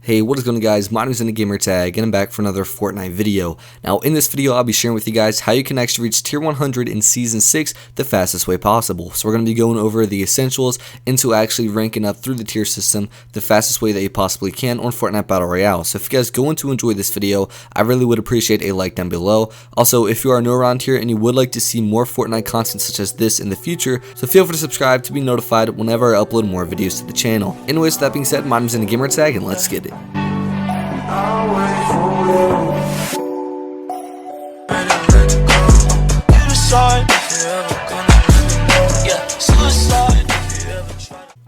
Hey, what is going on, guys? My name is Gamertag and I'm back for another Fortnite video. Now in this video I'll be sharing with you guys how you can actually reach tier 100 in season 6 the fastest way possible. So we're going to be going over the essentials into actually ranking up through the tier system the fastest way that you possibly can on Fortnite Battle Royale. So if you guys go on to enjoy this video, I really would appreciate a like down below. Also, if you are new around here and you would like to see more Fortnite content such as this in the future, so feel free to subscribe to be notified whenever I upload more videos to the channel. Anyways, with that being said, my name is Gamertag and let's get it.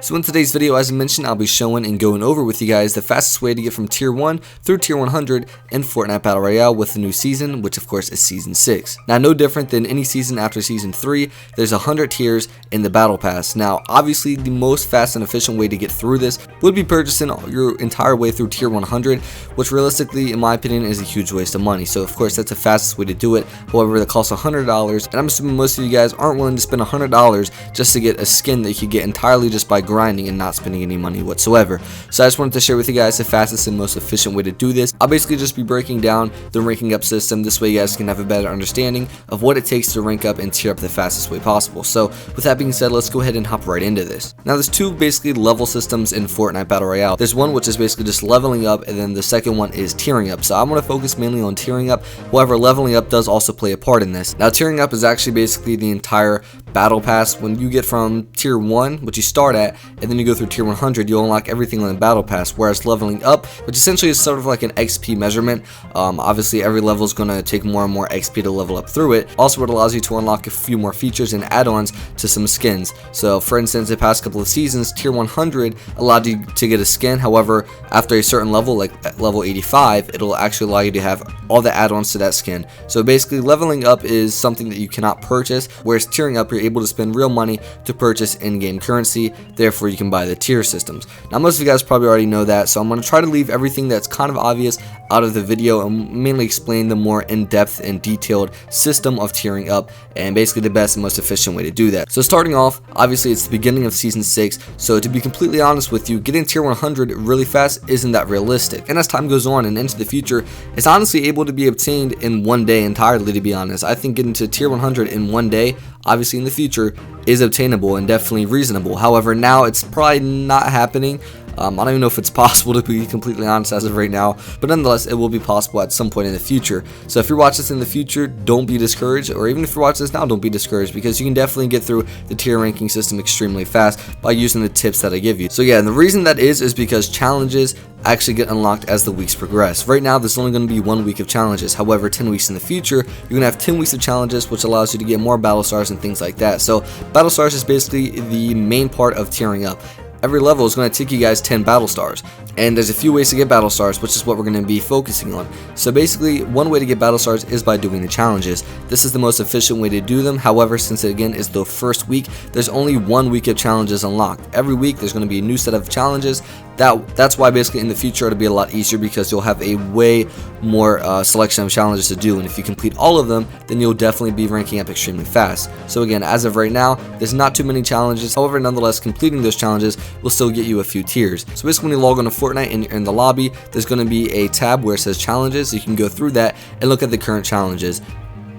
So in today's video, as I mentioned, I'll be showing and going over with you guys the fastest way to get from tier 1 through tier 100 in Fortnite Battle Royale with the new season, which of course is season 6. Now, no different than any season after season 3, there's 100 tiers in the battle pass. Now, obviously the most fast and efficient way to get through this would be purchasing your entire way through tier 100, which realistically, in my opinion, is a huge waste of money. So of course that's the fastest way to do it. However, that costs $100, and I'm assuming most of you guys aren't willing to spend $100 just to get a skin that you could get entirely just by grinding and not spending any money whatsoever. So I just wanted to share with you guys the fastest and most efficient way to do this. I'll basically just be breaking down the ranking up system. This way you guys can have a better understanding of what it takes to rank up and tier up the fastest way possible. So with that being said, let's go ahead and hop right into this. Now there's two basically level systems in Fortnite Battle Royale. There's one which is basically just leveling up, and then the second one is tiering up. So I'm going to focus mainly on tiering up. However, leveling up does also play a part in this. Now tiering up is actually basically the entire battle pass. When you get from tier 1, which you start at, and then you go through tier 100, you'll unlock everything on the battle pass. Whereas leveling up, which essentially is sort of like an XP measurement, obviously every level is going to take more and more XP to level up through it. Also, it allows you to unlock a few more features and add-ons to some skins. So for instance, the past couple of seasons, tier 100 allowed you to get a skin. However, after a certain level, like at level 85, it'll actually allow you to have all the add-ons to that skin. So basically, leveling up is something that you cannot purchase, whereas tiering up, you're able to spend real money to purchase in-game currency. Therefore, you can buy the tier systems. Now, most of you guys probably already know that, so I'm going to try to leave everything that's kind of obvious out of the video and mainly explain the more in-depth and detailed system of tiering up and basically the best and most efficient way to do that. So starting off, obviously it's the beginning of season 6, so to be completely honest with you, getting tier 100 really fast isn't that realistic. And as time goes on and into the future, it's honestly able to be obtained in one day entirely, to be honest. I think getting to tier 100 in one day, obviously in the future, is obtainable and definitely reasonable. However, now it's probably not happening. I don't even know if it's possible, to be completely honest, as of right now, but nonetheless it will be possible at some point in the future. So if you're watching this in the future, don't be discouraged, or even if you're watching this now, don't be discouraged, because you can definitely get through the tier ranking system extremely fast by using the tips that I give you. So yeah, and the reason that is because challenges actually get unlocked as the weeks progress. Right now there's only going to be 1 week of challenges. However, 10 weeks in the future, you're going to have 10 weeks of challenges, which allows you to get more battle stars and things like that. So battle stars is basically the main part of tiering up. Every level is going to take you guys 10 battle stars, and there's a few ways to get battle stars, which is what we're going to be focusing on. So basically, one way to get battle stars is by doing the challenges. This is the most efficient way to do them. However, since it again is the first week, there's only 1 week of challenges unlocked. Every week there's going to be a new set of challenges. That's why basically in the future it'll be a lot easier, because you'll have a way more selection of challenges to do, and if you complete all of them, then you'll definitely be ranking up extremely fast. So again, as of right now, there's not too many challenges. However, nonetheless, completing those challenges will still get you a few tiers. So basically, when you log on to Fortnite and you're in the lobby, there's going to be a tab where it says challenges. So you can go through that and look at the current challenges.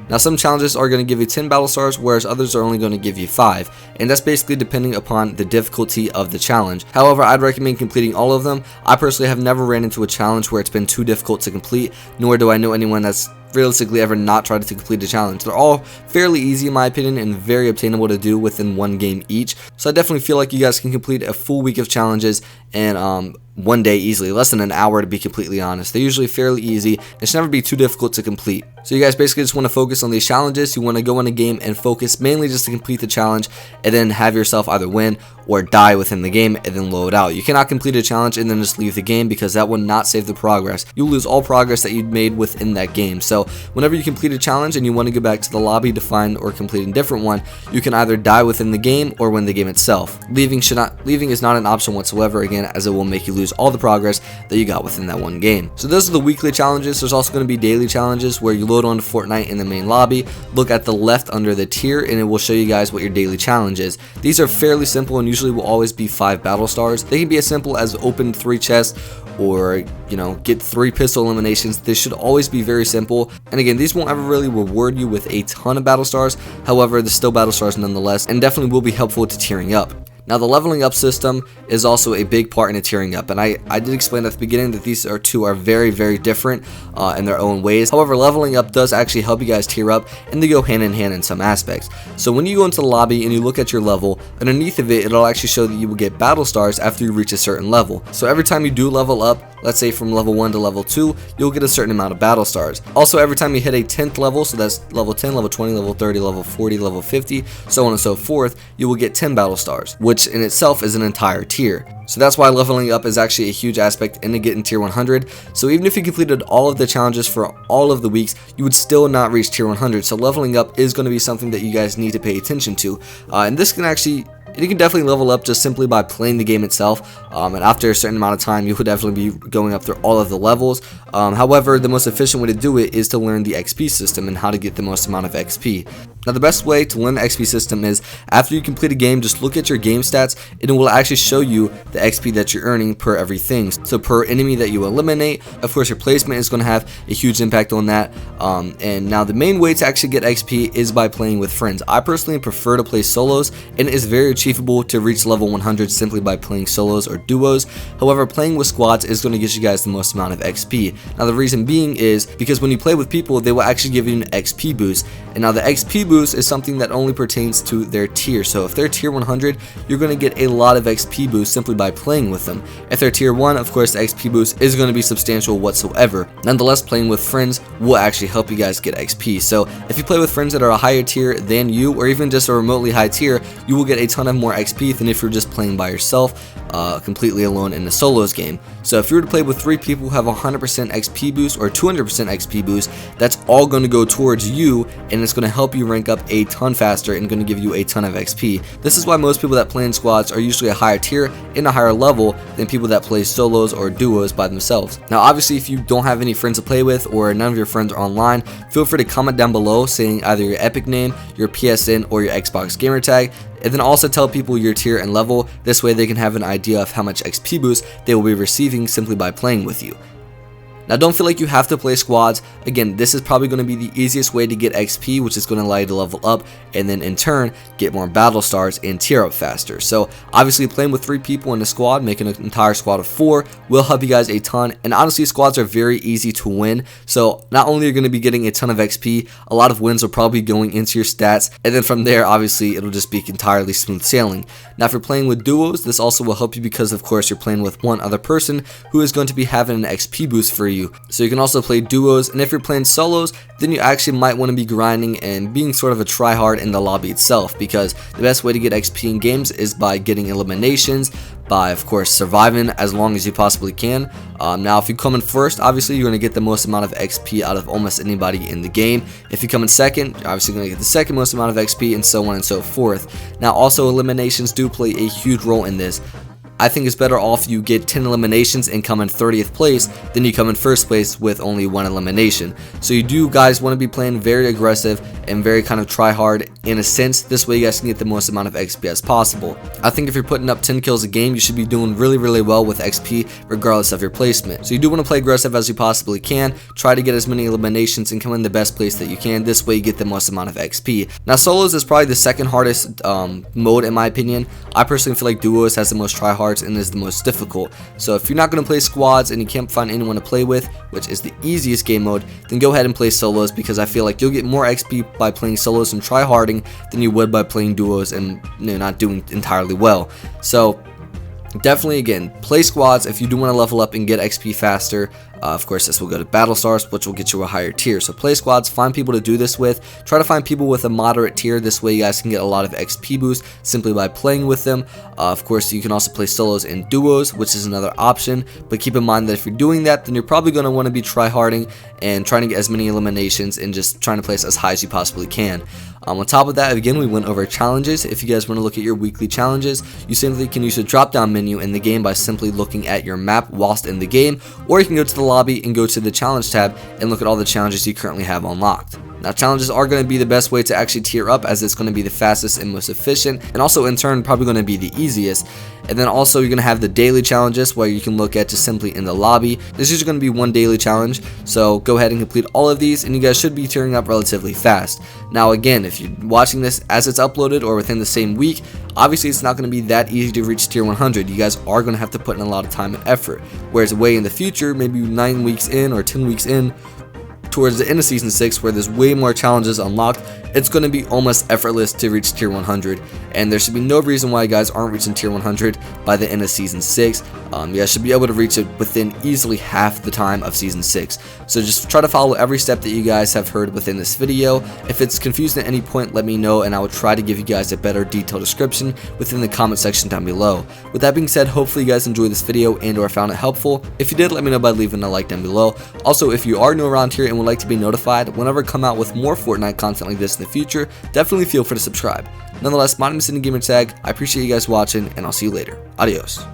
Now, some challenges are going to give you 10 battle stars, whereas others are only going to give you 5, and that's basically depending upon the difficulty of the challenge. However, I'd recommend completing all of them. I personally have never ran into a challenge where it's been too difficult to complete, nor do I know anyone that's realistically ever not tried to complete a challenge. They're all fairly easy in my opinion and very obtainable to do within 1 game each. So I definitely feel like you guys can complete a full week of challenges in 1 day easily, less than an hour, to be completely honest. They're usually fairly easy. It should never be too difficult to complete. So you guys basically just want to focus on these challenges. You want to go in a game and focus mainly just to complete the challenge, and then have yourself either win or die within the game and then load out. You cannot complete a challenge and then just leave the game, because that will not save the progress. You'll lose all progress that you made within that game. So whenever you complete a challenge and you want to go back to the lobby to find or complete a different one, you can either die within the game or win the game itself. Leaving is not an option whatsoever, again, as it will make you lose lose all the progress that you got within that one game. So those are the weekly challenges. There's also going to be daily challenges where you load onto Fortnite in the main lobby, look at the left under the tier, and it will show you guys what your daily challenge is. These are fairly simple and usually will always be 5 battle stars. They can be as simple as open 3 chests or, you know, get 3 pistol eliminations. This should always be very simple. And again, these won't ever really reward you with a ton of battle stars. However, they're still battle stars nonetheless, and definitely will be helpful to tiering up. Now, the leveling up system is also a big part in a tiering up, and I did explain at the beginning that these two are very, very different in their own ways. However, leveling up does actually help you guys tier up, and they go hand in hand in some aspects. So when you go into the lobby and you look at your level, underneath of it, it'll actually show that you will get battle stars after you reach a certain level. So every time you do level up, let's say from level 1 to level 2, you'll get a certain amount of battle stars. Also, every time you hit a 10th level, so that's level 10, level 20, level 30, level 40, level 50, so on and so forth, you will get 10 battle stars, which in itself is an entire tier. So that's why leveling up is actually a huge aspect into getting tier 100. So even if you completed all of the challenges for all of the weeks, you would still not reach tier 100. So leveling up is going to be something that you guys need to pay attention to. And this can actually... you can definitely level up just simply by playing the game itself, and after a certain amount of time you would definitely be going up through all of the levels. However, the most efficient way to do it is to learn the XP system and how to get the most amount of XP. Now, the best way to learn the XP system is after you complete a game, just look at your game stats and it will actually show you the XP that you're earning per everything. So per enemy that you eliminate, of course your placement is going to have a huge impact on that. And now the main way to actually get XP is by playing with friends. I personally prefer to play solos, and it is very achievable to reach level 100 simply by playing solos or duos. However, playing with squads is going to get you guys the most amount of XP. Now, the reason being is because when you play with people, they will actually give you an XP boost. And now the XP boost is something that only pertains to their tier. So if they're tier 100, you're going to get a lot of XP boost simply by playing with them. If they're tier 1, of course, the XP boost is going to be substantial whatsoever. Nonetheless, playing with friends will actually help you guys get XP. So if you play with friends that are a higher tier than you, or even just a remotely high tier, you will get a ton of more XP than if you're just playing by yourself, completely alone in a solos game. So if you were to play with 3 people who have 100% XP boost or 200% XP boost, that's all going to go towards you, and it's going to help you rank up a ton faster and going to give you a ton of XP. This is why most people that play in squads are usually a higher tier in a higher level than people that play solos or duos by themselves. Now, obviously, if you don't have any friends to play with or none of your friends are online, feel free to comment down below saying either your Epic name, your PSN, or your Xbox gamer tag, and then also tell people your tier and level. This way they can have an idea of how much XP boost they will be receiving simply by playing with you. Now, don't feel like you have to play squads. Again, this is probably going to be the easiest way to get XP, which is going to allow you to level up and then in turn get more battle stars and tier up faster. So obviously playing with 3 people in a squad, making an entire squad of 4 will help you guys a ton. And honestly, squads are very easy to win. So not only are you going to be getting a ton of XP, a lot of wins are probably going into your stats. And then from there, obviously, it'll just be entirely smooth sailing. Now, if you're playing with duos, this also will help you because, of course, you're playing with one other person who is going to be having an XP boost for you. So you can also play duos, and if you're playing solos, then you actually might want to be grinding and being sort of a tryhard in the lobby itself, because the best way to get XP in games is by getting eliminations, by of course surviving as long as you possibly can. Now, if you come in first, obviously you're going to get the most amount of XP out of almost anybody in the game. If you come in second, you're obviously going to get the second most amount of XP, and so on and so forth. Now, also eliminations do play a huge role in this. I think it's better off you get 10 eliminations and come in 30th place than you come in first place with only 1 elimination. So you do guys want to be playing very aggressive and very kind of try hard in a sense. This way you guys can get the most amount of XP as possible. I think if you're putting up 10 kills a game, you should be doing really well with XP regardless of your placement. So you do want to play aggressive as you possibly can. Try to get as many eliminations and come in the best place that you can. This way you get the most amount of XP. Now, solos is probably the second hardest mode in my opinion. I personally feel like duos has the most try hard and is the most difficult. So if you're not going to play squads and you can't find anyone to play with, which is the easiest game mode, then go ahead and play solos, because I feel like you'll get more XP by playing solos and try harding than you would by playing duos and not doing entirely well. So definitely, again, play squads if you do want to level up and get XP faster. Of course, this will go to battle stars, which will get you a higher tier. So play squads, find people to do this with. Try to find people with a moderate tier. This way you guys can get a lot of XP boost simply by playing with them. Of course, you can also play solos and duos, which is another option. But keep in mind that if you're doing that, then you're probably going to want to be try-harding and trying to get as many eliminations and just trying to place as high as you possibly can. On top of that, again, we went over challenges. If you guys want to look at your weekly challenges, you simply can use the drop down menu in the game by simply looking at your map whilst in the game, or you can go to the lobby and go to the challenge tab and look at all the challenges you currently have unlocked. Now, challenges are going to be the best way to actually tier up, as it's going to be the fastest and most efficient, and also in turn probably going to be the easiest. And then also you're going to have the daily challenges, where you can look at just simply in the lobby. There's usually going to be one daily challenge, so go ahead and complete all of these and you guys should be tiering up relatively fast. Now again, if you're watching this as it's uploaded or within the same week, obviously it's not going to be that easy to reach tier 100. You guys are going to have to put in a lot of time and effort, whereas way in the future, maybe 9 weeks in or 10 weeks in, towards the end of season 6, where there's way more challenges unlocked, it's going to be almost effortless to reach tier 100, and there should be no reason why you guys aren't reaching tier 100 by the end of season 6. You guys should be able to reach it within easily half the time of season 6. So just try to follow every step that you guys have heard within this video. If it's confused at any point, let me know and I will try to give you guys a better detailed description within the comment section down below. With that being said, hopefully you guys enjoyed this video and or found it helpful. If you did, let me know by leaving a like down below. Also, if you are new around here and would like to be notified whenever I come out with more Fortnite content like this in the future, definitely feel free to subscribe. Nonetheless, my name is Gamer Tag. I appreciate you guys watching, and I'll see you later. Adios.